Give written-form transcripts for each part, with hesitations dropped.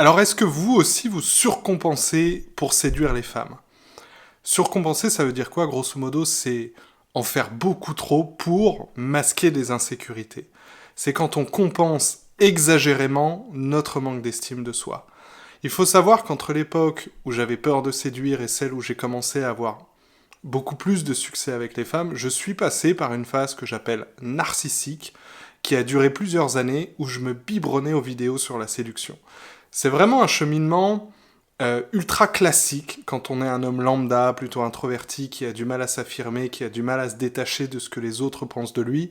Alors, est-ce que vous aussi, vous surcompensez pour séduire les femmes? Surcompenser, ça veut dire quoi, grosso modo? C'est en faire beaucoup trop pour masquer des insécurités. C'est quand on compense exagérément notre manque d'estime de soi. Il faut savoir qu'entre l'époque où j'avais peur de séduire et celle où j'ai commencé à avoir beaucoup plus de succès avec les femmes, je suis passé par une phase que j'appelle narcissique, qui a duré plusieurs années où je me biberonnais aux vidéos sur la séduction. C'est vraiment un cheminement ultra classique quand on est un homme lambda, plutôt introverti, qui a du mal à s'affirmer, qui a du mal à se détacher de ce que les autres pensent de lui,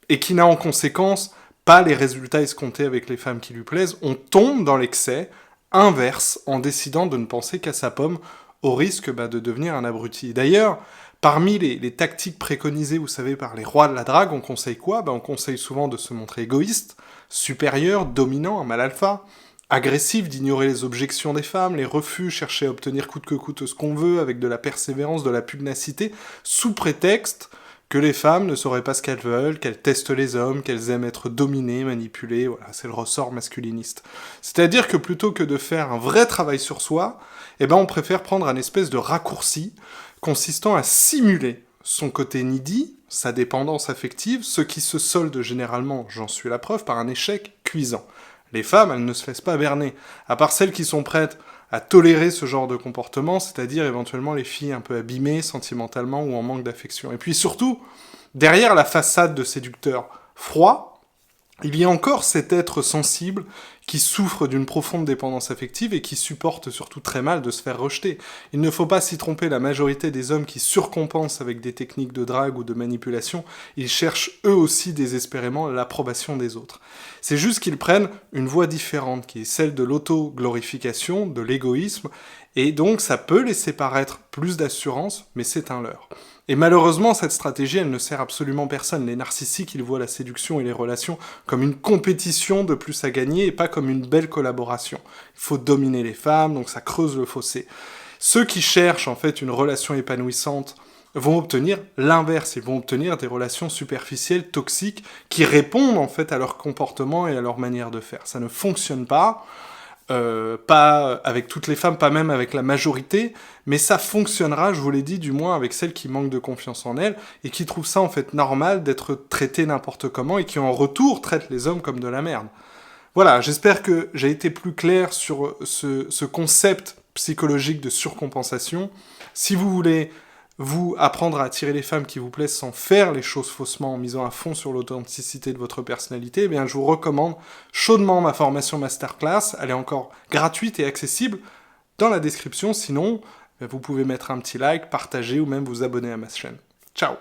et qui n'a en conséquence pas les résultats escomptés avec les femmes qui lui plaisent. On tombe dans l'excès inverse en décidant de ne penser qu'à sa pomme, au risque de devenir un abruti. D'ailleurs, parmi les tactiques préconisées, vous savez, par les rois de la drague, on conseille quoi? On conseille souvent de se montrer égoïste, supérieur, dominant, un mal alpha, agressif, d'ignorer les objections des femmes, les refus, chercher à obtenir coûte que coûte ce qu'on veut, avec de la persévérance, de la pugnacité, sous prétexte que les femmes ne sauraient pas ce qu'elles veulent, qu'elles testent les hommes, qu'elles aiment être dominées, manipulées, voilà, c'est le ressort masculiniste. C'est-à-dire que plutôt que de faire un vrai travail sur soi, on préfère prendre un espèce de raccourci consistant à simuler son côté needy, sa dépendance affective, ce qui se solde généralement, j'en suis la preuve, par un échec cuisant. Les femmes, elles ne se laissent pas berner, à part celles qui sont prêtes à tolérer ce genre de comportement, c'est-à-dire éventuellement les filles un peu abîmées sentimentalement ou en manque d'affection. Et puis surtout, derrière la façade de séducteur froid, il y a encore cet être sensible qui souffre d'une profonde dépendance affective et qui supporte surtout très mal de se faire rejeter. Il ne faut pas s'y tromper, la majorité des hommes qui surcompensent avec des techniques de drague ou de manipulation, ils cherchent eux aussi désespérément l'approbation des autres. C'est juste qu'ils prennent une voie différente, qui est celle de l'auto-glorification, de l'égoïsme, et donc ça peut laisser paraître plus d'assurance, mais c'est un leurre. Et malheureusement, cette stratégie, elle ne sert absolument personne. Les narcissiques, ils voient la séduction et les relations comme une compétition de plus à gagner et pas comme une belle collaboration. Il faut dominer les femmes, donc ça creuse le fossé. Ceux qui cherchent en fait une relation épanouissante vont obtenir l'inverse. Ils vont obtenir des relations superficielles, toxiques, qui répondent en fait à leur comportement et à leur manière de faire. Ça ne fonctionne pas. Pas avec toutes les femmes, pas même avec la majorité, mais ça fonctionnera, je vous l'ai dit, du moins avec celles qui manquent de confiance en elles, et qui trouvent ça en fait normal d'être traitées n'importe comment, et qui en retour traitent les hommes comme de la merde. Voilà, j'espère que j'ai été plus clair sur ce concept psychologique de surcompensation. Si vous voulez vous apprendre à attirer les femmes qui vous plaisent sans faire les choses faussement en misant à fond sur l'authenticité de votre personnalité, je vous recommande chaudement ma formation masterclass. Elle est encore gratuite et accessible dans la description. Sinon, vous pouvez mettre un petit like, partager ou même vous abonner à ma chaîne. Ciao!